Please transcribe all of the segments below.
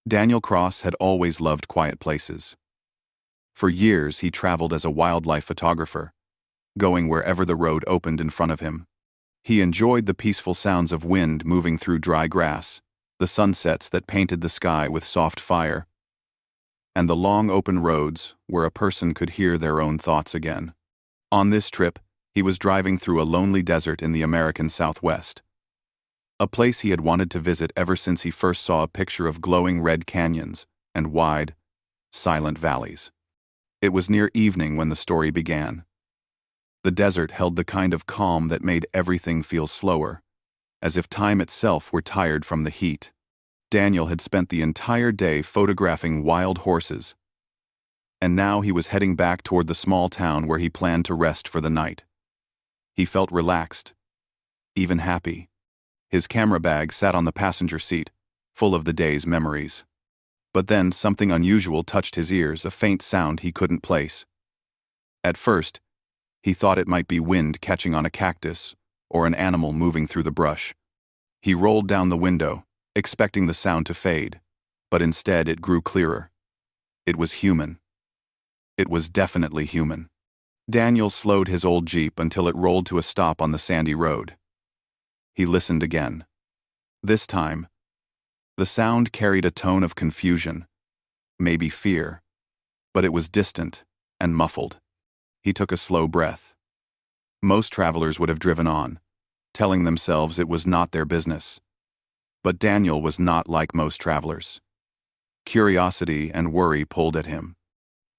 Daniel Cross had always loved quiet places. For years, he traveled as a wildlife photographer, going wherever the road opened in front of him. He enjoyed the peaceful sounds of wind moving through dry grass, the sunsets that painted the sky with soft fire, and the long open roads where a person could hear their own thoughts again. On this trip, he was driving through a lonely desert in the American Southwest, a place he had wanted to visit ever since he first saw a picture of glowing red canyons and wide, silent valleys. It was near evening when the story began. The desert held the kind of calm that made everything feel slower, as if time itself were tired from the heat. Daniel had spent the entire day photographing wild horses, and now he was heading back toward the small town where he planned to rest for the night. He felt relaxed, even happy. His camera bag sat on the passenger seat, full of the day's memories. But then something unusual touched his ears, a faint sound he couldn't place. At first, he thought it might be wind catching on a cactus or an animal moving through the brush. He rolled down the window, expecting the sound to fade, but instead it grew clearer. It was human. It was definitely human. Daniel slowed his old Jeep until it rolled to a stop on the sandy road. He listened again. This time, the sound carried a tone of confusion, maybe fear, but it was distant and muffled. He took a slow breath. Most travelers would have driven on, telling themselves it was not their business. But Daniel was not like most travelers. Curiosity and worry pulled at him.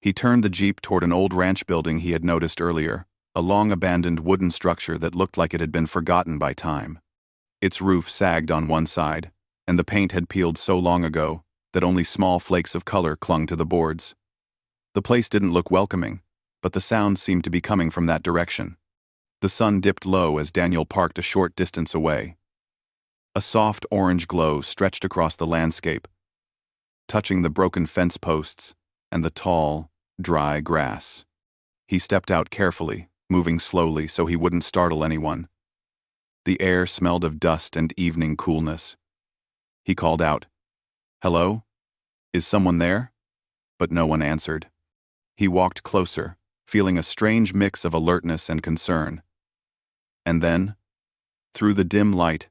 He turned the Jeep toward an old ranch building he had noticed earlier, a long-abandoned wooden structure that looked like it had been forgotten by time. Its roof sagged on one side, and the paint had peeled so long ago that only small flakes of color clung to the boards. The place didn't look welcoming, but the sound seemed to be coming from that direction. The sun dipped low as Daniel parked a short distance away. A soft orange glow stretched across the landscape, touching the broken fence posts and the tall, dry grass. He stepped out carefully, moving slowly so he wouldn't startle anyone. The air smelled of dust and evening coolness. He called out, "Hello? Is someone there?" But no one answered. He walked closer, feeling a strange mix of alertness and concern. And then, through the dim light,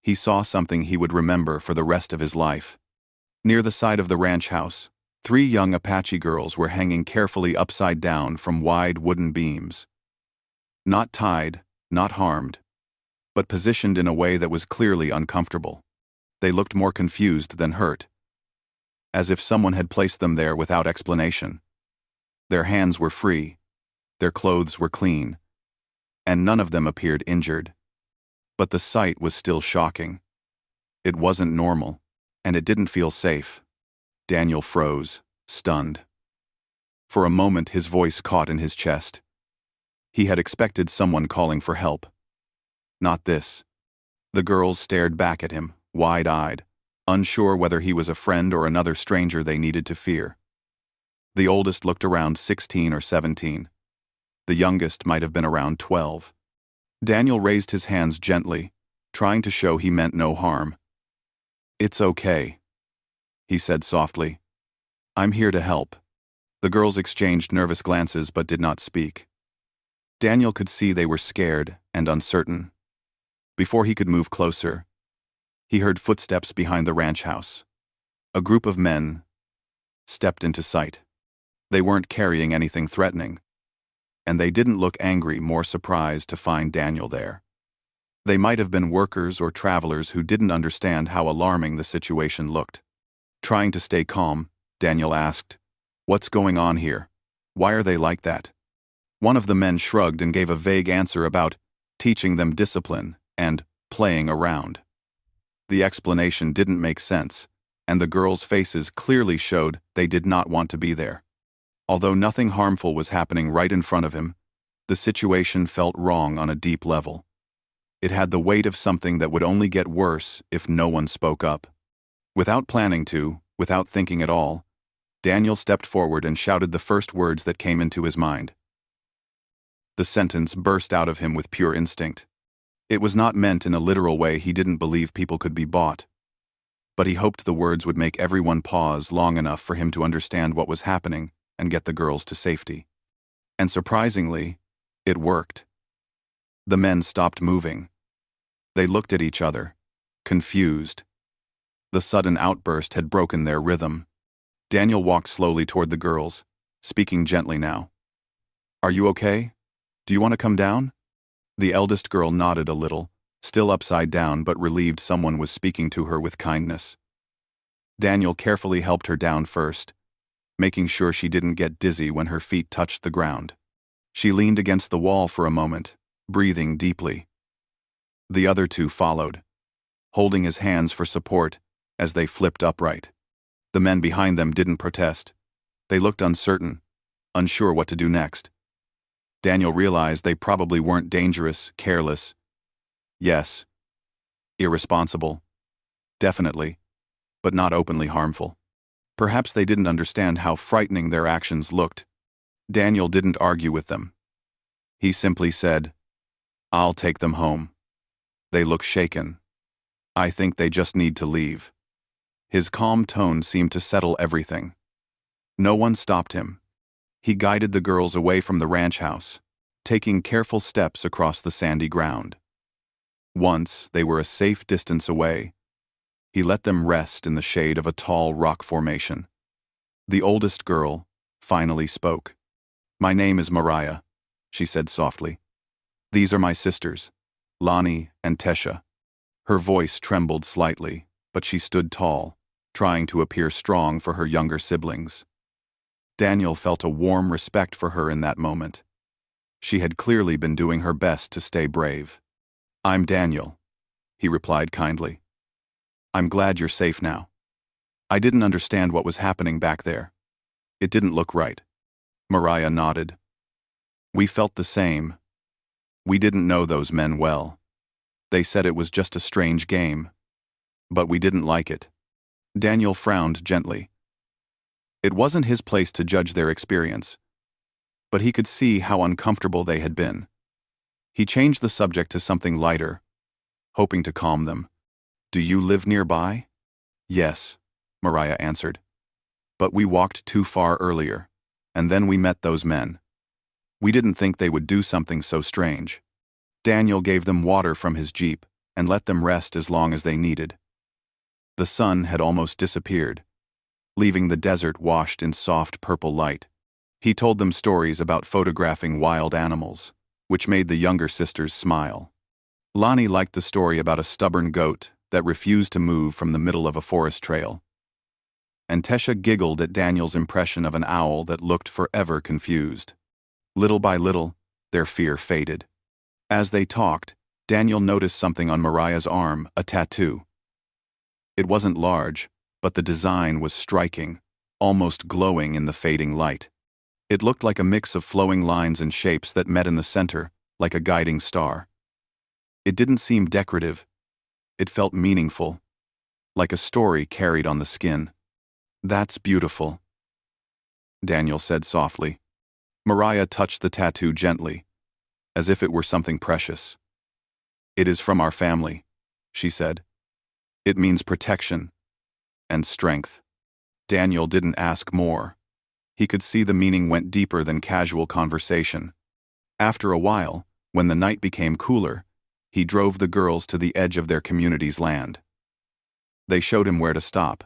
he saw something he would remember for the rest of his life. Near the side of the ranch house, 3 young Apache girls were hanging carefully upside down from wide wooden beams. Not tied, not harmed, but positioned in a way that was clearly uncomfortable. They looked more confused than hurt, as if someone had placed them there without explanation. Their hands were free, their clothes were clean, and none of them appeared injured. But the sight was still shocking. It wasn't normal, and it didn't feel safe. Daniel froze, stunned. For a moment his voice caught in his chest. He had expected someone calling for help. Not this. The girls stared back at him, wide-eyed, unsure whether he was a friend or another stranger they needed to fear. The oldest looked around 16 or 17. The youngest might have been around 12. Daniel raised his hands gently, trying to show he meant no harm. "It's okay," he said softly. "I'm here to help." The girls exchanged nervous glances but did not speak. Daniel could see they were scared and uncertain. Before he could move closer, he heard footsteps behind the ranch house. A group of men stepped into sight. They weren't carrying anything threatening, and they didn't look angry, more surprised to find Daniel there. They might have been workers or travelers who didn't understand how alarming the situation looked. Trying to stay calm, Daniel asked, "What's going on here? Why are they like that?" One of the men shrugged and gave a vague answer about teaching them discipline and playing around. The explanation didn't make sense, and the girls' faces clearly showed they did not want to be there. Although nothing harmful was happening right in front of him, the situation felt wrong on a deep level. It had the weight of something that would only get worse if no one spoke up. Without planning to, without thinking at all, Daniel stepped forward and shouted the first words that came into his mind. The sentence burst out of him with pure instinct. It was not meant in a literal way. He didn't believe people could be bought. but he hoped the words would make everyone pause long enough for him to understand what was happening and get the girls to safety. And surprisingly, it worked. The men stopped moving. They looked at each other, confused. The sudden outburst had broken their rhythm. Daniel walked slowly toward the girls, speaking gently now. "Are you okay? Do you want to come down?" The eldest girl nodded a little, still upside down but relieved someone was speaking to her with kindness. Daniel carefully helped her down first, making sure she didn't get dizzy when her feet touched the ground. She leaned against the wall for a moment, breathing deeply. The other two followed, holding his hands for support as they flipped upright. The men behind them didn't protest. They looked uncertain, unsure what to do next. Daniel realized they probably weren't dangerous, careless. Yes, irresponsible. Definitely, but not openly harmful. Perhaps they didn't understand how frightening their actions looked. Daniel didn't argue with them. He simply said, "I'll take them home." They look shaken. "I think they just need to leave." His calm tone seemed to settle everything. No one stopped him. He guided the girls away from the ranch house, taking careful steps across the sandy ground. Once they were a safe distance away, he let them rest in the shade of a tall rock formation. The oldest girl finally spoke. "My name is Mariah," she said softly. "These are my sisters, Lonnie and Tesha." Her voice trembled slightly, but she stood tall, trying to appear strong for her younger siblings. Daniel felt a warm respect for her in that moment. She had clearly been doing her best to stay brave. "I'm Daniel," he replied kindly. "I'm glad you're safe now. I didn't understand what was happening back there. It didn't look right." Mariah nodded. "We felt the same. We didn't know those men well. They said it was just a strange game. But we didn't like it." Daniel frowned gently. It wasn't his place to judge their experience, but he could see how uncomfortable they had been. He changed the subject to something lighter, hoping to calm them. "Do you live nearby?" "Yes," Mariah answered. "But we walked too far earlier, and then we met those men. We didn't think they would do something so strange." Daniel gave them water from his jeep and let them rest as long as they needed. The sun had almost disappeared, leaving the desert washed in soft purple light. He told them stories about photographing wild animals, which made the younger sisters smile. Lonnie liked the story about a stubborn goat that refused to move from the middle of a forest trail. And Tesha giggled at Daniel's impression of an owl that looked forever confused. Little by little, their fear faded. As they talked, Daniel noticed something on Mariah's arm, a tattoo. It wasn't large, but the design was striking, almost glowing in the fading light. It looked like a mix of flowing lines and shapes that met in the center, like a guiding star. It didn't seem decorative. It felt meaningful, like a story carried on the skin. "That's beautiful," Daniel said softly. Mariah touched the tattoo gently, as if it were something precious. "It is from our family," she said. "It means protection and strength." Daniel didn't ask more. He could see the meaning went deeper than casual conversation. After a while, when the night became cooler, he drove the girls to the edge of their community's land. They showed him where to stop,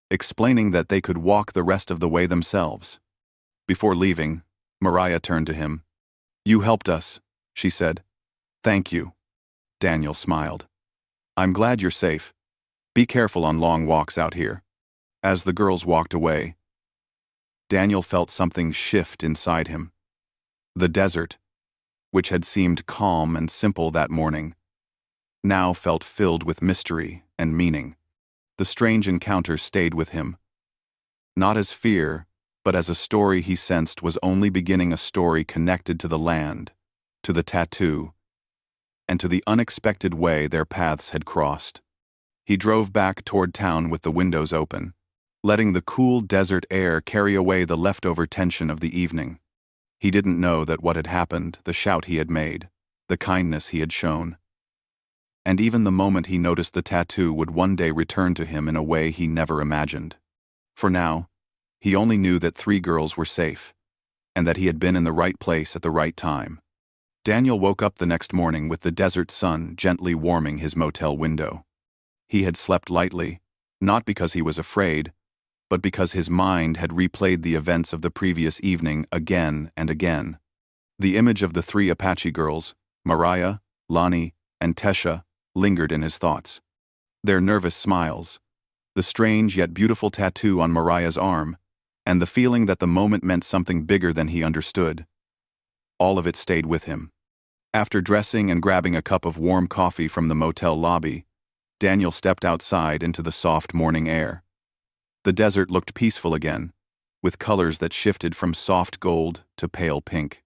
explaining that they could walk the rest of the way themselves. Before leaving, Mariah turned to him. "You helped us," she said. "Thank you." Daniel smiled. "I'm glad you're safe. Be careful on long walks out here." As the girls walked away, Daniel felt something shift inside him. The desert, which had seemed calm and simple that morning, now felt filled with mystery and meaning. The strange encounter stayed with him, not as fear, but as a story he sensed was only beginning, a story connected to the land, to the tattoo, and to the unexpected way their paths had crossed. He drove back toward town with the windows open, letting the cool desert air carry away the leftover tension of the evening. He didn't know that what had happened, the shout he had made, the kindness he had shown, and even the moment he noticed the tattoo would one day return to him in a way he never imagined. For now, he only knew that 3 girls were safe, and that he had been in the right place at the right time. Daniel woke up the next morning with the desert sun gently warming his motel window. He had slept lightly, not because he was afraid, but because his mind had replayed the events of the previous evening again and again. The image of the 3 Apache girls, Mariah, Lonnie, and Tesha, lingered in his thoughts. Their nervous smiles, the strange yet beautiful tattoo on Mariah's arm, and the feeling that the moment meant something bigger than he understood. All of it stayed with him. After dressing and grabbing a cup of warm coffee from the motel lobby, Daniel stepped outside into the soft morning air. The desert looked peaceful again, with colors that shifted from soft gold to pale pink.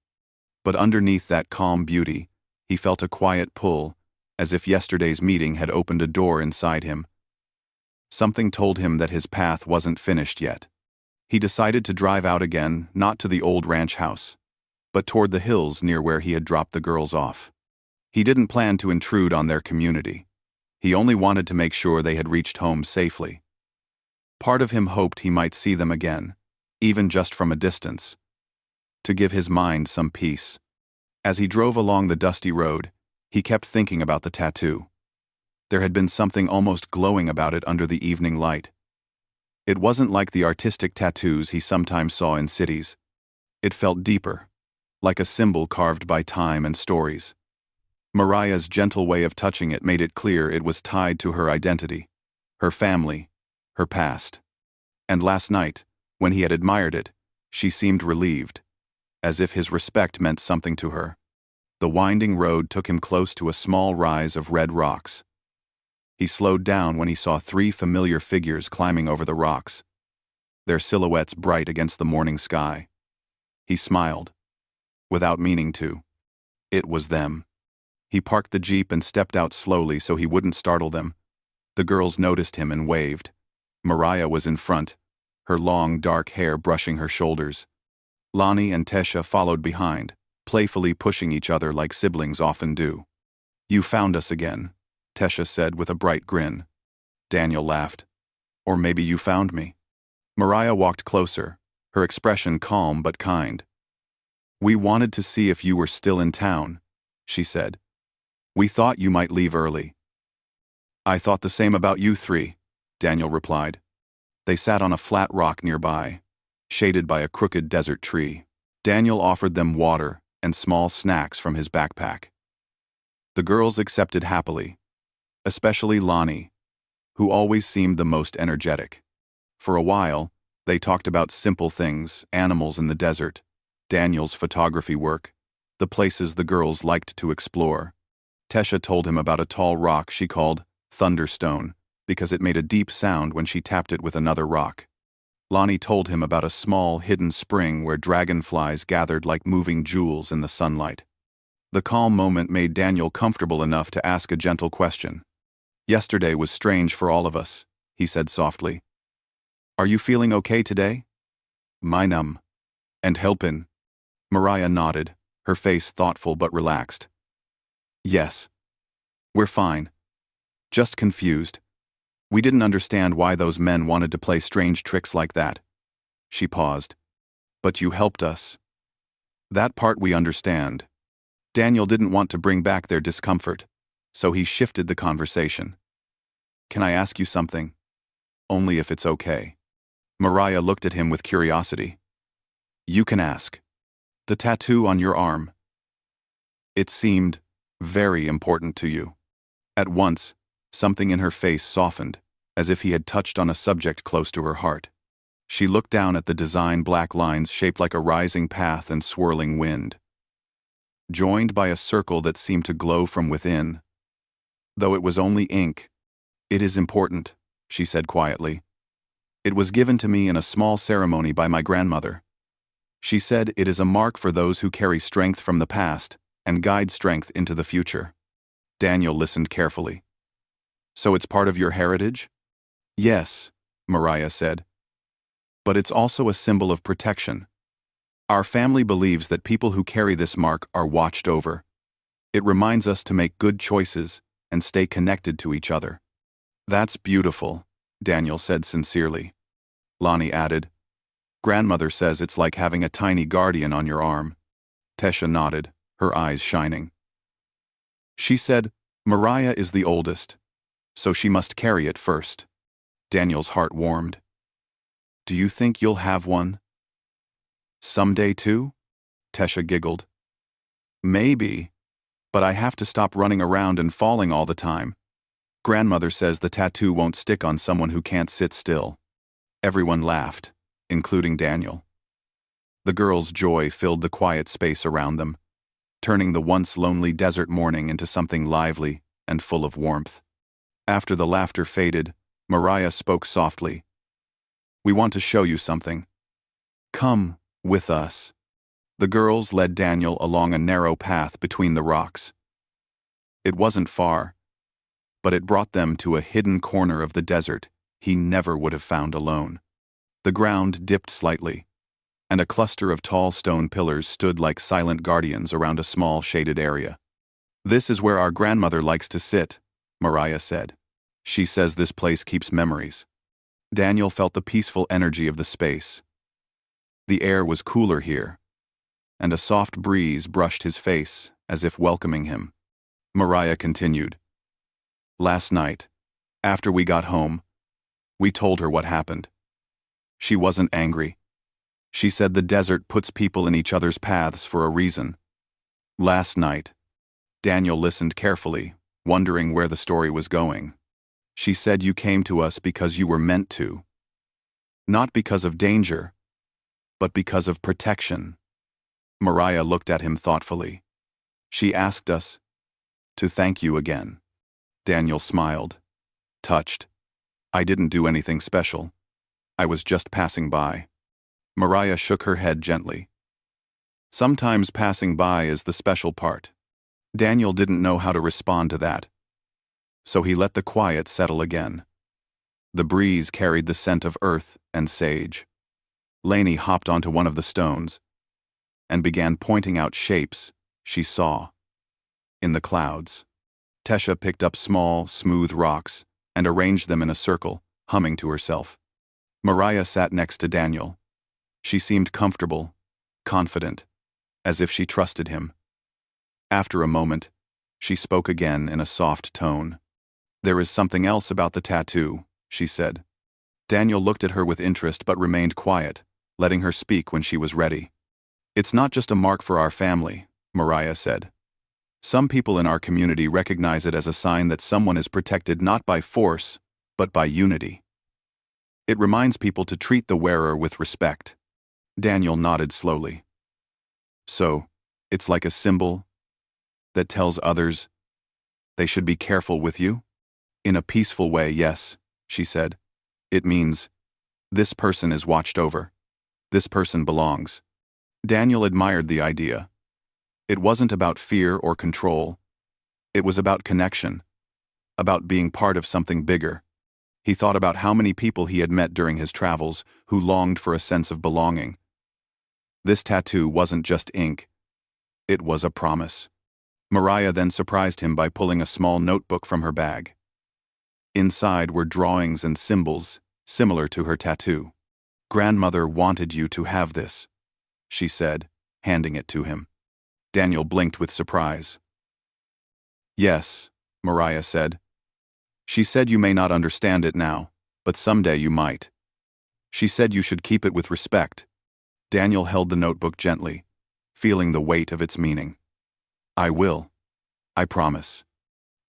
But underneath that calm beauty, he felt a quiet pull, as if yesterday's meeting had opened a door inside him. Something told him that his path wasn't finished yet. He decided to drive out again, not to the old ranch house, but toward the hills near where he had dropped the girls off. He didn't plan to intrude on their community. He only wanted to make sure they had reached home safely. Part of him hoped he might see them again, even just from a distance, to give his mind some peace. As he drove along the dusty road, he kept thinking about the tattoo. There had been something almost glowing about it under the evening light. It wasn't like the artistic tattoos he sometimes saw in cities. It felt deeper, like a symbol carved by time and stories. Mariah's gentle way of touching it made it clear it was tied to her identity, her family, her past. And last night, when he had admired it, she seemed relieved, as if his respect meant something to her. The winding road took him close to a small rise of red rocks. He slowed down when he saw 3 familiar figures climbing over the rocks, their silhouettes bright against the morning sky. He smiled, without meaning to. It was them. He parked the Jeep and stepped out slowly so he wouldn't startle them. The girls noticed him and waved. Mariah was in front, her long, dark hair brushing her shoulders. Lonnie and Tesha followed behind, playfully pushing each other like siblings often do. "You found us again," Tesha said with a bright grin. Daniel laughed. "Or maybe you found me." Mariah walked closer, her expression calm but kind. "We wanted to see if you were still in town," she said. "We thought you might leave early." "I thought the same about you 3, Daniel replied. They sat on a flat rock nearby, shaded by a crooked desert tree. Daniel offered them water and small snacks from his backpack. The girls accepted happily, especially Lonnie, who always seemed the most energetic. For a while, they talked about simple things, animals in the desert, Daniel's photography work, the places the girls liked to explore. Tesha told him about a tall rock she called Thunderstone because it made a deep sound when she tapped it with another rock. Lonnie told him about a small, hidden spring where dragonflies gathered like moving jewels in the sunlight. The calm moment made Daniel comfortable enough to ask a gentle question. "Yesterday was strange for all of us," he said softly. "Are you feeling okay today?" "Minum. And helpin'." Mariah nodded, her face thoughtful but relaxed. "Yes. We're fine. Just confused. We didn't understand why those men wanted to play strange tricks like that." She paused. "But you helped us." "That part we understand." Daniel didn't want to bring back their discomfort, so he shifted the conversation. "Can I ask you something? Only if it's okay." Mariah looked at him with curiosity. "You can ask." "The tattoo on your arm. It seemed very important to you." At once, something in her face softened, as if he had touched on a subject close to her heart. She looked down at the design black lines shaped like a rising path and swirling wind, joined by a circle that seemed to glow from within. "Though it was only ink, it is important," she said quietly. "It was given to me in a small ceremony by my grandmother. She said it is a mark for those who carry strength from the past and guide strength into the future." Daniel listened carefully. "So it's part of your heritage?" "Yes," Mariah said. "But it's also a symbol of protection. Our family believes that people who carry this mark are watched over. It reminds us to make good choices and stay connected to each other. That's beautiful, Daniel said sincerely. Lonnie added, Grandmother says it's like having a tiny guardian on your arm. Tesha nodded, her eyes shining. She said, Mariah is the oldest, so she must carry it first. Daniel's heart warmed. Do you think you'll have one? Someday too? Tesha giggled. Maybe, but I have to stop running around and falling all the time. Grandmother says the tattoo won't stick on someone who can't sit still. Everyone laughed, including Daniel. The girls' joy filled the quiet space around them, turning the once lonely desert morning into something lively and full of warmth. After the laughter faded, Mariah spoke softly. We want to show you something. Come with us. The girls led Daniel along a narrow path between the rocks. It wasn't far, but it brought them to a hidden corner of the desert he never would have found alone. The ground dipped slightly, and a cluster of tall stone pillars stood like silent guardians around a small shaded area. This is where our grandmother likes to sit, Mariah said. She says this place keeps memories. Daniel felt the peaceful energy of the space. The air was cooler here, and a soft breeze brushed his face as if welcoming him. Mariah continued. Last night, after we got home, we told her what happened. She wasn't angry. She said the desert puts people in each other's paths for a reason. Last night, Daniel listened carefully, wondering where the story was going. She said you came to us because you were meant to. Not because of danger, but because of protection. Mariah looked at him thoughtfully. She asked us to thank you again. Daniel smiled, touched. I didn't do anything special. I was just passing by. Mariah shook her head gently. Sometimes passing by is the special part. Daniel didn't know how to respond to that, so he let the quiet settle again. The breeze carried the scent of earth and sage. Lainey hopped onto one of the stones and began pointing out shapes she saw in the clouds. Tesha picked up small, smooth rocks and arranged them in a circle, humming to herself. Mariah sat next to Daniel. She seemed comfortable, confident, as if she trusted him. After a moment, she spoke again in a soft tone. There is something else about the tattoo, she said. Daniel looked at her with interest but remained quiet, letting her speak when she was ready. It's not just a mark for our family, Mariah said. Some people in our community recognize it as a sign that someone is protected not by force, but by unity. It reminds people to treat the wearer with respect. Daniel nodded slowly. So, it's like a symbol that tells others they should be careful with you? In a peaceful way, yes, she said. It means, this person is watched over. This person belongs. Daniel admired the idea. It wasn't about fear or control. It was about connection, about being part of something bigger. He thought about how many people he had met during his travels who longed for a sense of belonging. This tattoo wasn't just ink. It was a promise. Mariah then surprised him by pulling a small notebook from her bag. Inside were drawings and symbols similar to her tattoo. Grandmother wanted you to have this, she said, handing it to him. Daniel blinked with surprise. Yes, Mariah said. She said you may not understand it now, but someday you might. She said you should keep it with respect. Daniel held the notebook gently, feeling the weight of its meaning. I will. I promise.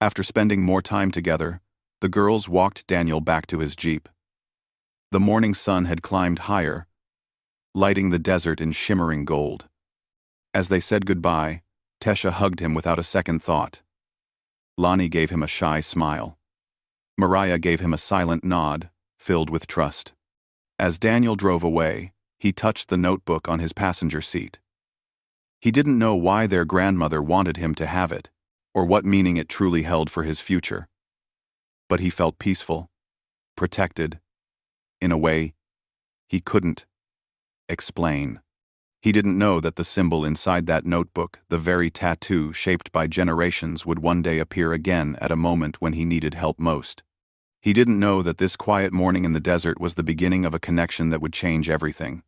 After spending more time together, the girls walked Daniel back to his jeep. The morning sun had climbed higher, lighting the desert in shimmering gold. As they said goodbye, Tesha hugged him without a second thought. Lonnie gave him a shy smile. Mariah gave him a silent nod, filled with trust. As Daniel drove away, he touched the notebook on his passenger seat. He didn't know why their grandmother wanted him to have it, or what meaning it truly held for his future. But he felt peaceful, protected, in a way he couldn't explain. He didn't know that the symbol inside that notebook, the very tattoo shaped by generations, would one day appear again at a moment when he needed help most. He didn't know that this quiet morning in the desert was the beginning of a connection that would change everything.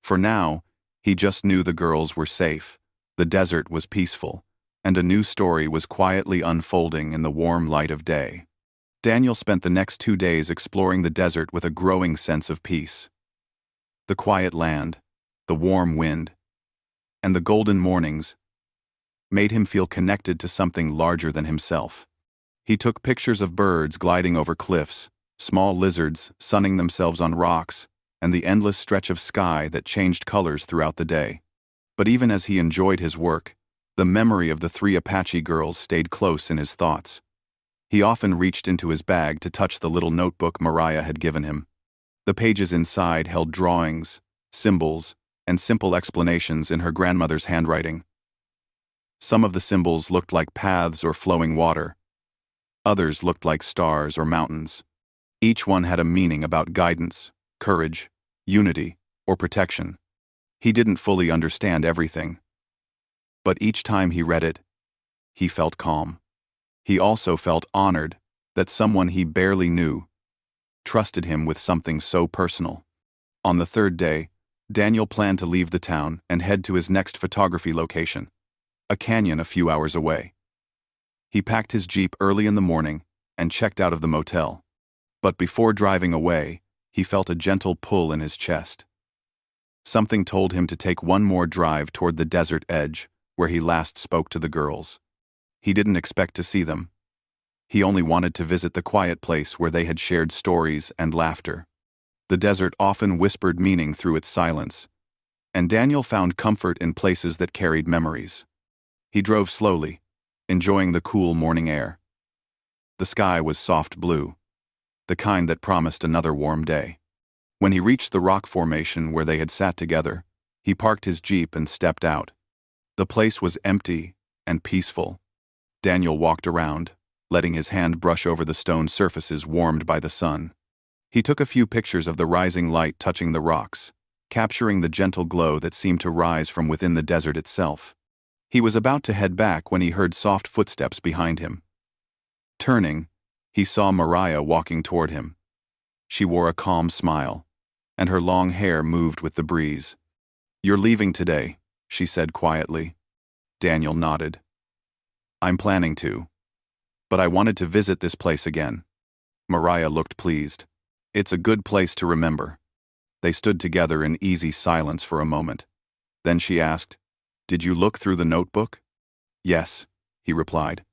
For now, he just knew the girls were safe, the desert was peaceful, and a new story was quietly unfolding in the warm light of day. Daniel spent the next 2 days exploring the desert with a growing sense of peace. The quiet land, the warm wind, and the golden mornings made him feel connected to something larger than himself. He took pictures of birds gliding over cliffs, small lizards sunning themselves on rocks, and the endless stretch of sky that changed colors throughout the day. But even as he enjoyed his work, the memory of the 3 Apache girls stayed close in his thoughts. He often reached into his bag to touch the little notebook Mariah had given him. The pages inside held drawings, symbols, and simple explanations in her grandmother's handwriting. Some of the symbols looked like paths or flowing water. Others looked like stars or mountains. Each one had a meaning about guidance, courage, unity, or protection. He didn't fully understand everything. But each time he read it, he felt calm. He also felt honored that someone he barely knew trusted him with something so personal. On the 3rd day, Daniel planned to leave the town and head to his next photography location, a canyon a few hours away. He packed his Jeep early in the morning and checked out of the motel. But before driving away, he felt a gentle pull in his chest. Something told him to take one more drive toward the desert edge, where he last spoke to the girls. He didn't expect to see them. He only wanted to visit the quiet place where they had shared stories and laughter. The desert often whispered meaning through its silence, and Daniel found comfort in places that carried memories. He drove slowly, enjoying the cool morning air. The sky was soft blue, the kind that promised another warm day. When he reached the rock formation where they had sat together, he parked his Jeep and stepped out. The place was empty and peaceful. Daniel walked around, letting his hand brush over the stone surfaces warmed by the sun. He took a few pictures of the rising light touching the rocks, capturing the gentle glow that seemed to rise from within the desert itself. He was about to head back when he heard soft footsteps behind him. Turning, he saw Mariah walking toward him. She wore a calm smile, and her long hair moved with the breeze. "You're leaving today," she said quietly. Daniel nodded. "I'm planning to. But I wanted to visit this place again." Mariah looked pleased. "It's a good place to remember." They stood together in easy silence for a moment. Then she asked, "Did you look through the notebook?" "Yes," he replied.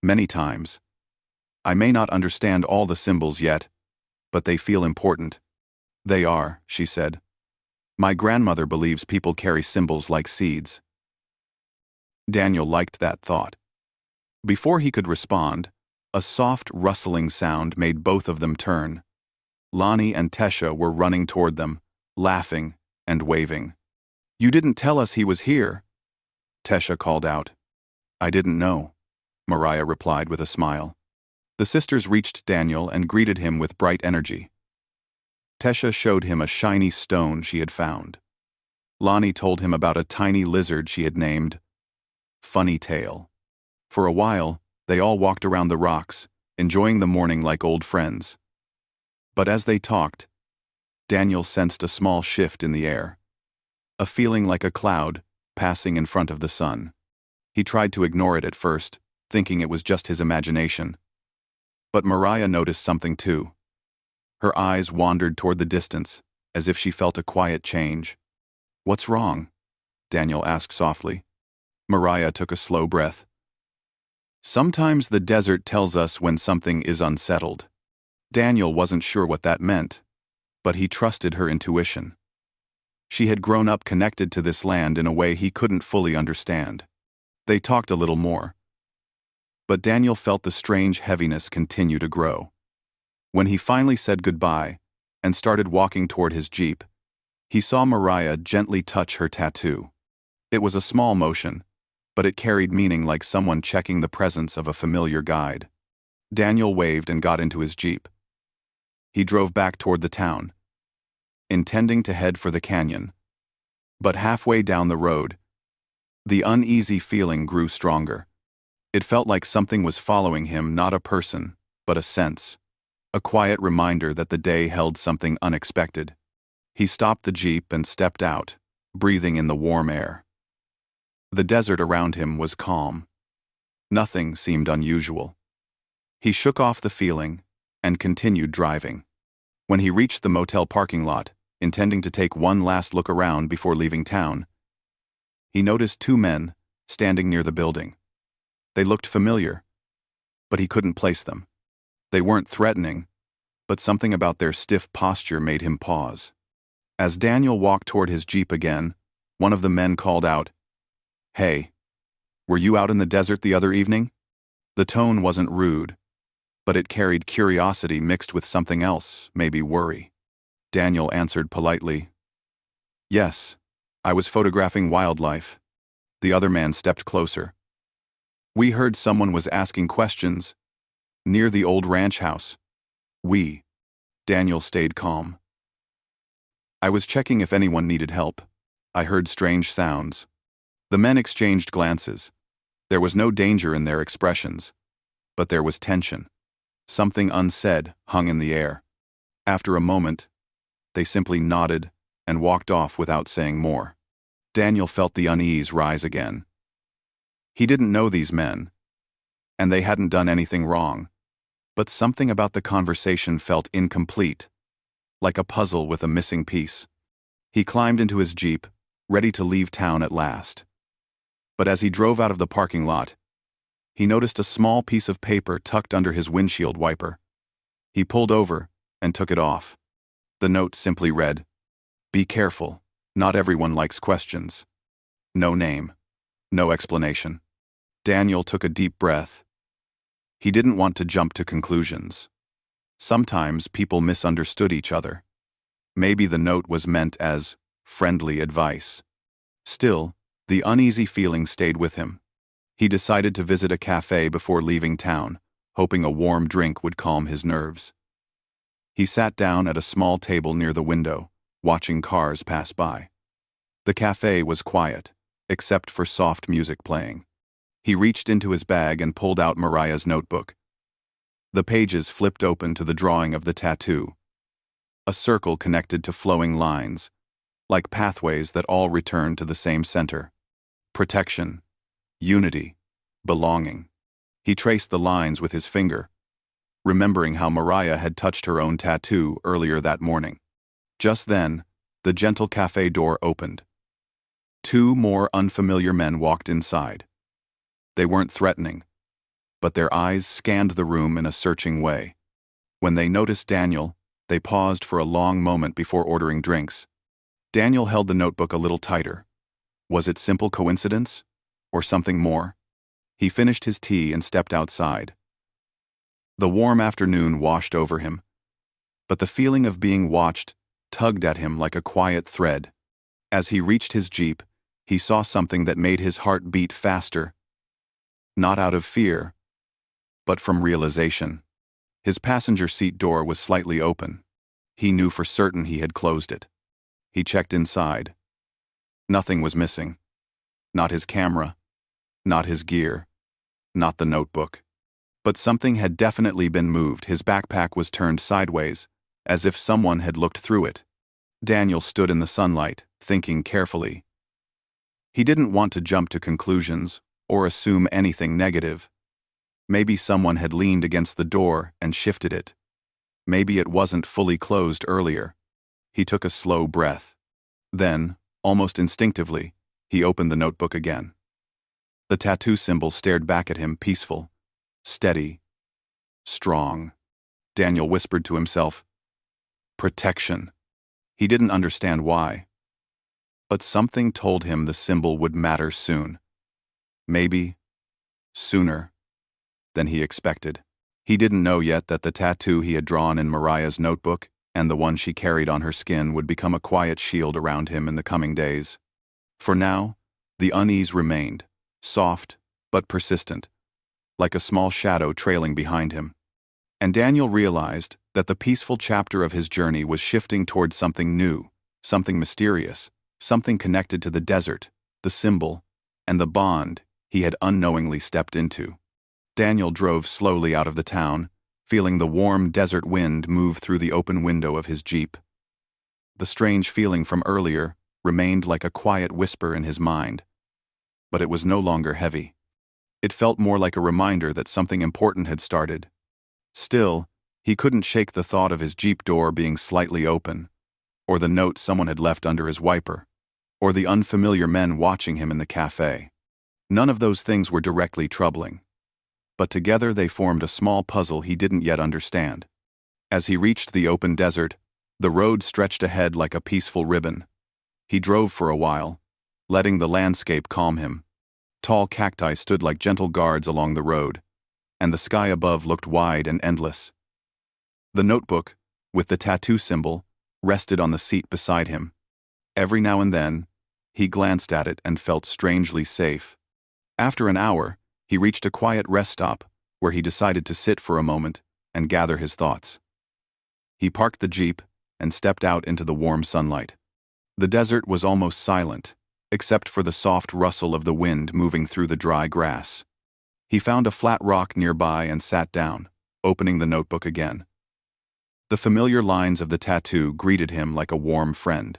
"Many times. I may not understand all the symbols yet, but they feel important." "They are," she said. "My grandmother believes people carry symbols like seeds." Daniel liked that thought. Before he could respond, a soft rustling sound made both of them turn. Lonnie and Tesha were running toward them, laughing and waving. "You didn't tell us he was here," Tesha called out. "I didn't know," Mariah replied with a smile. The sisters reached Daniel and greeted him with bright energy. Tesha showed him a shiny stone she had found. Lonnie told him about a tiny lizard she had named Funny Tail. For a while, they all walked around the rocks, enjoying the morning like old friends. But as they talked, Daniel sensed a small shift in the air, a feeling like a cloud passing in front of the sun. He tried to ignore it at first, thinking it was just his imagination. But Mariah noticed something too. Her eyes wandered toward the distance, as if she felt a quiet change. "What's wrong?" Daniel asked softly. Mariah took a slow breath. "Sometimes the desert tells us when something is unsettled." Daniel wasn't sure what that meant, but he trusted her intuition. She had grown up connected to this land in a way he couldn't fully understand. They talked a little more, but Daniel felt the strange heaviness continue to grow. When he finally said goodbye and started walking toward his Jeep, he saw Mariah gently touch her tattoo. It was a small motion, but it carried meaning, like someone checking the presence of a familiar guide. Daniel waved and got into his Jeep. He drove back toward the town, intending to head for the canyon. But halfway down the road, the uneasy feeling grew stronger. It felt like something was following him, not a person, but a sense. A quiet reminder that the day held something unexpected. He stopped the jeep and stepped out, breathing in the warm air. The desert around him was calm. Nothing seemed unusual. He shook off the feeling and continued driving. When he reached the motel parking lot, intending to take one last look around before leaving town, he noticed two men standing near the building. They looked familiar, but he couldn't place them. They weren't threatening, but something about their stiff posture made him pause. As Daniel walked toward his jeep again, one of the men called out, "Hey, were you out in the desert the other evening?" The tone wasn't rude, but it carried curiosity mixed with something else, maybe worry. Daniel answered politely, "Yes, I was photographing wildlife." The other man stepped closer. "We heard someone was asking questions near the old ranch house." Daniel stayed calm. "I was checking if anyone needed help. I heard strange sounds." The men exchanged glances. There was no danger in their expressions, but there was tension. Something unsaid hung in the air. After a moment, they simply nodded and walked off without saying more. Daniel felt the unease rise again. He didn't know these men, and they hadn't done anything wrong, but something about the conversation felt incomplete, like a puzzle with a missing piece. He climbed into his jeep, ready to leave town at last. But as he drove out of the parking lot, he noticed a small piece of paper tucked under his windshield wiper. He pulled over and took it off. The note simply read, "Be careful, not everyone likes questions." No name, no explanation. Daniel took a deep breath. He didn't want to jump to conclusions. Sometimes people misunderstood each other. Maybe the note was meant as friendly advice. Still, the uneasy feeling stayed with him. He decided to visit a cafe before leaving town, hoping a warm drink would calm his nerves. He sat down at a small table near the window, watching cars pass by. The cafe was quiet, except for soft music playing. He reached into his bag and pulled out Mariah's notebook. The pages flipped open to the drawing of the tattoo. A circle connected to flowing lines, like pathways that all return to the same center. Protection, unity, belonging. He traced the lines with his finger, remembering how Mariah had touched her own tattoo earlier that morning. Just then, the gentle cafe door opened. Two more unfamiliar men walked inside. They weren't threatening, but their eyes scanned the room in a searching way. When they noticed Daniel, they paused for a long moment before ordering drinks. Daniel held the notebook a little tighter. Was it simple coincidence, or something more? He finished his tea and stepped outside. The warm afternoon washed over him, but the feeling of being watched tugged at him like a quiet thread. As he reached his jeep, he saw something that made his heart beat faster. Not out of fear, but from realization. His passenger seat door was slightly open. He knew for certain he had closed it. He checked inside. Nothing was missing. Not his camera, not his gear, not the notebook. But something had definitely been moved. His backpack was turned sideways, as if someone had looked through it. Daniel stood in the sunlight, thinking carefully. He didn't want to jump to conclusions or assume anything negative. Maybe someone had leaned against the door and shifted it. Maybe it wasn't fully closed earlier. He took a slow breath. Then, almost instinctively, he opened the notebook again. The tattoo symbol stared back at him, peaceful, steady, strong. Daniel whispered to himself, "Protection." He didn't understand why, but something told him the symbol would matter soon. Maybe sooner than he expected. He didn't know yet that the tattoo he had drawn in Mariah's notebook and the one she carried on her skin would become a quiet shield around him in the coming days. For now, the unease remained, soft but persistent, like a small shadow trailing behind him. And Daniel realized that the peaceful chapter of his journey was shifting toward something new, something mysterious, something connected to the desert, the symbol, and the bond he had unknowingly stepped into. Daniel drove slowly out of the town, feeling the warm desert wind move through the open window of his Jeep. The strange feeling from earlier remained like a quiet whisper in his mind, but it was no longer heavy. It felt more like a reminder that something important had started. Still, he couldn't shake the thought of his Jeep door being slightly open, or the note someone had left under his wiper, or the unfamiliar men watching him in the cafe. None of those things were directly troubling, but together they formed a small puzzle he didn't yet understand. As he reached the open desert, the road stretched ahead like a peaceful ribbon. He drove for a while, letting the landscape calm him. Tall cacti stood like gentle guards along the road, and the sky above looked wide and endless. The notebook, with the tattoo symbol, rested on the seat beside him. Every now and then, he glanced at it and felt strangely safe. After an hour, he reached a quiet rest stop where he decided to sit for a moment and gather his thoughts. He parked the Jeep and stepped out into the warm sunlight. The desert was almost silent, except for the soft rustle of the wind moving through the dry grass. He found a flat rock nearby and sat down, opening the notebook again. The familiar lines of the tattoo greeted him like a warm friend.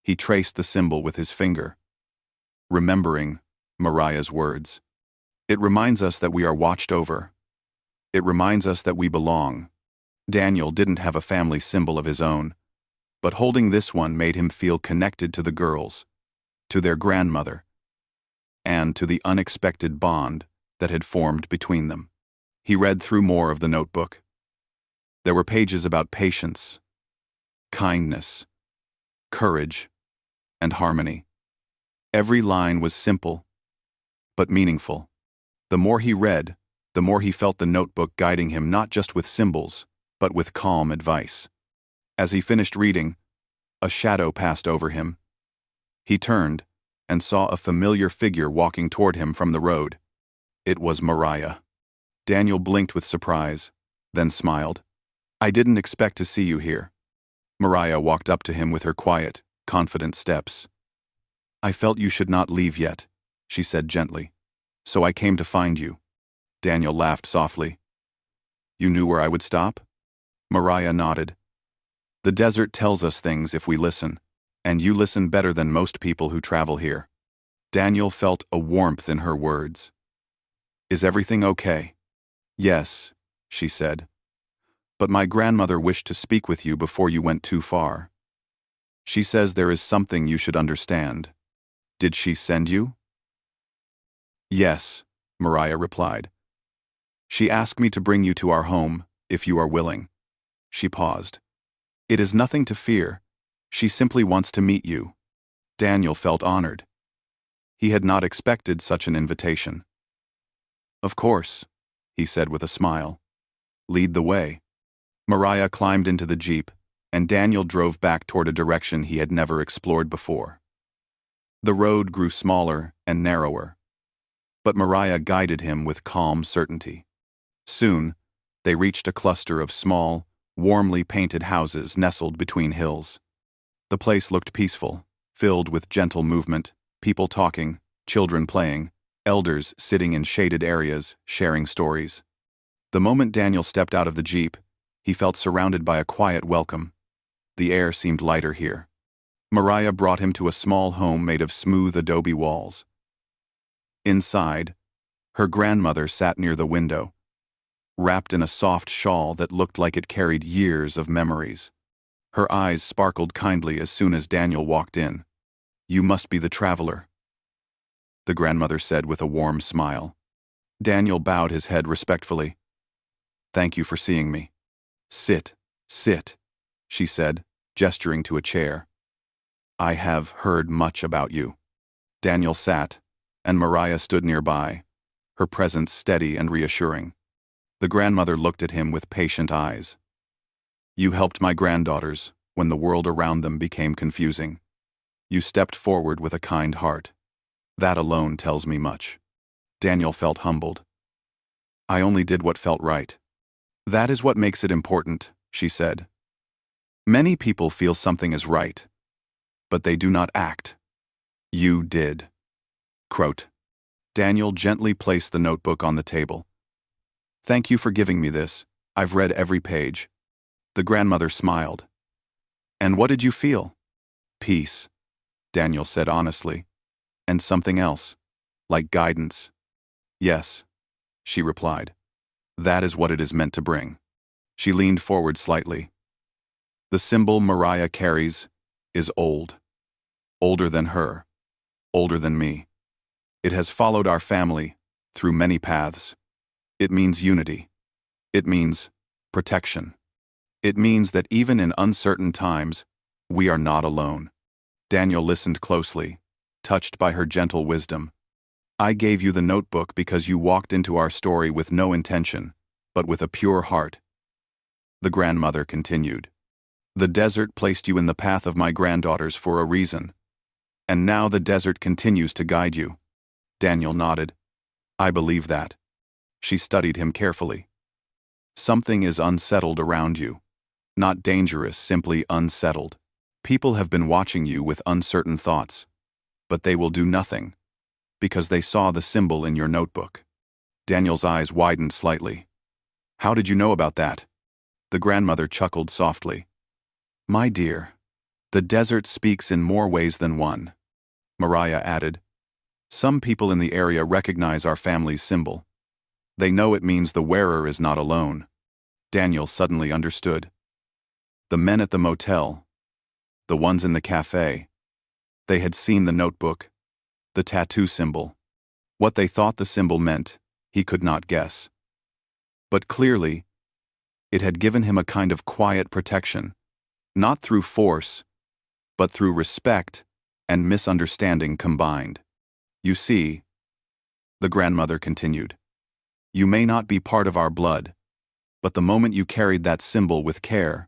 He traced the symbol with his finger, remembering Mariah's words. It reminds us that we are watched over. It reminds us that we belong. Daniel didn't have a family symbol of his own, but holding this one made him feel connected to the girls, to their grandmother, and to the unexpected bond that had formed between them. He read through more of the notebook. There were pages about patience, kindness, courage, and harmony. Every line was simple, but meaningful. The more he read, the more he felt the notebook guiding him not just with symbols, but with calm advice. As he finished reading, a shadow passed over him. He turned and saw a familiar figure walking toward him from the road. It was Mariah. Daniel blinked with surprise, then smiled. "I didn't expect to see you here." Mariah walked up to him with her quiet, confident steps. "I felt you should not leave yet," she said gently. "So I came to find you." Daniel laughed softly. "You knew where I would stop?" Mariah nodded. "The desert tells us things if we listen, and you listen better than most people who travel here." Daniel felt a warmth in her words. "Is everything okay?" "Yes," she said. "But my grandmother wished to speak with you before you went too far. She says there is something you should understand. Did she send you?" "Yes," Mariah replied. "She asked me to bring you to our home, if you are willing." She paused. "It is nothing to fear. She simply wants to meet you." Daniel felt honored. He had not expected such an invitation. "Of course," he said with a smile. "Lead the way." Mariah climbed into the Jeep, and Daniel drove back toward a direction he had never explored before. The road grew smaller and narrower, but Mariah guided him with calm certainty. Soon, they reached a cluster of small, warmly painted houses nestled between hills. The place looked peaceful, filled with gentle movement, people talking, children playing, elders sitting in shaded areas, sharing stories. The moment Daniel stepped out of the Jeep, he felt surrounded by a quiet welcome. The air seemed lighter here. Mariah brought him to a small home made of smooth adobe walls. Inside, her grandmother sat near the window, wrapped in a soft shawl that looked like it carried years of memories. Her eyes sparkled kindly as soon as Daniel walked in. "You must be the traveler," the grandmother said with a warm smile. Daniel bowed his head respectfully. "Thank you for seeing me." "Sit, sit," she said, gesturing to a chair. "I have heard much about you." Daniel sat, and Mariah stood nearby, her presence steady and reassuring. The grandmother looked at him with patient eyes. "You helped my granddaughters when the world around them became confusing. You stepped forward with a kind heart. That alone tells me much." Daniel felt humbled. "I only did what felt right." "That is what makes it important," she said. "Many people feel something is right, but they do not act. You did. Quote. Daniel gently placed the notebook on the table. Thank you for giving me this. I've read every page. The grandmother smiled. And what did you feel? Peace, Daniel said honestly. And something else, like guidance. Yes, she replied. That is what it is meant to bring. She leaned forward slightly. The symbol Mariah carries is old. Older than her. Older than me. It has followed our family through many paths. It means unity. It means protection. It means that even in uncertain times, we are not alone. Daniel listened closely, touched by her gentle wisdom. I gave you the notebook because you walked into our story with no intention, but with a pure heart. The grandmother continued. The desert placed you in the path of my granddaughters for a reason. And now the desert continues to guide you. Daniel nodded. I believe that. She studied him carefully. Something is unsettled around you. Not dangerous, simply unsettled. People have been watching you with uncertain thoughts, but they will do nothing, because they saw the symbol in your notebook. Daniel's eyes widened slightly. How did you know about that? The grandmother chuckled softly. My dear, the desert speaks in more ways than one. Mariah added. Some people in the area recognize our family's symbol. They know it means the wearer is not alone. Daniel suddenly understood. The men at the motel, the ones in the cafe, they had seen the notebook, the tattoo symbol. What they thought the symbol meant, he could not guess. But clearly, it had given him a kind of quiet protection, not through force, but through respect and misunderstanding combined. You see, the grandmother continued, you may not be part of our blood, but the moment you carried that symbol with care,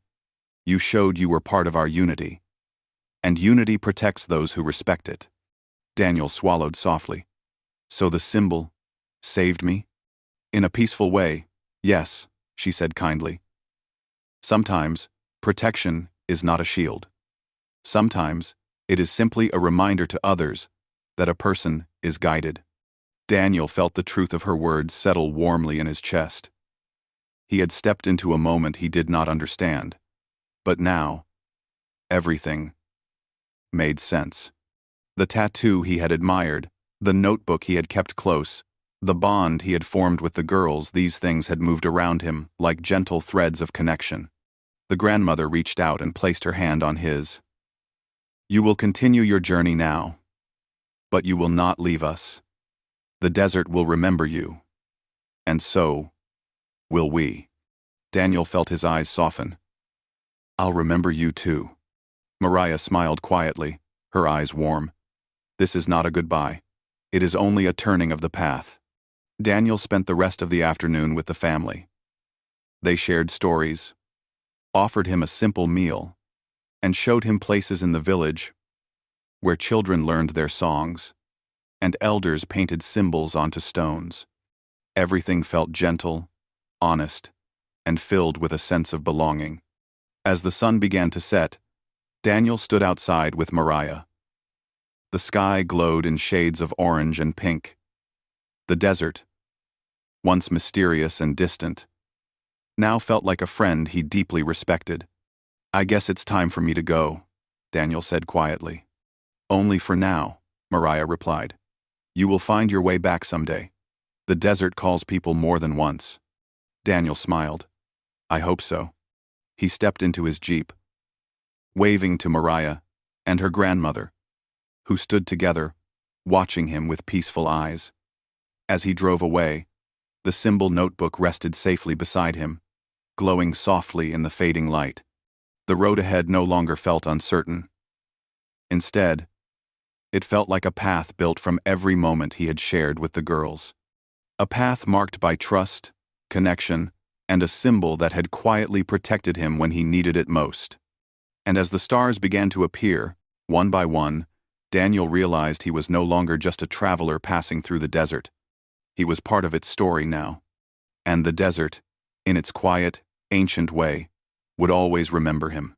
you showed you were part of our unity. And unity protects those who respect it. Daniel swallowed softly. So the symbol saved me? In a peaceful way, yes, she said kindly. Sometimes, protection is not a shield. Sometimes, it is simply a reminder to others that a person is guided. Daniel felt the truth of her words settle warmly in his chest. He had stepped into a moment he did not understand. But now, everything made sense. The tattoo he had admired, the notebook he had kept close, the bond he had formed with the girls, these things had moved around him like gentle threads of connection. The grandmother reached out and placed her hand on his. You will continue your journey now, but you will not leave us. The desert will remember you, and so will we. Daniel felt his eyes soften. I'll remember you too. Mariah smiled quietly, her eyes warm. This is not a goodbye. It is only a turning of the path. Daniel spent the rest of the afternoon with the family. They shared stories, offered him a simple meal, and showed him places in the village where children learned their songs, and elders painted symbols onto stones. Everything felt gentle, honest, and filled with a sense of belonging. As the sun began to set, Daniel stood outside with Mariah. The sky glowed in shades of orange and pink. The desert, once mysterious and distant, now felt like a friend he deeply respected. I guess it's time for me to go, Daniel said quietly. Only for now, Mariah replied. You will find your way back someday. The desert calls people more than once. Daniel smiled. I hope so. He stepped into his jeep, waving to Mariah and her grandmother, who stood together, watching him with peaceful eyes. As he drove away, the symbol notebook rested safely beside him, glowing softly in the fading light. The road ahead no longer felt uncertain. Instead, it felt like a path built from every moment he had shared with the girls. A path marked by trust, connection, and a symbol that had quietly protected him when he needed it most. And as the stars began to appear, one by one, Daniel realized he was no longer just a traveler passing through the desert. He was part of its story now. And the desert, in its quiet, ancient way, would always remember him.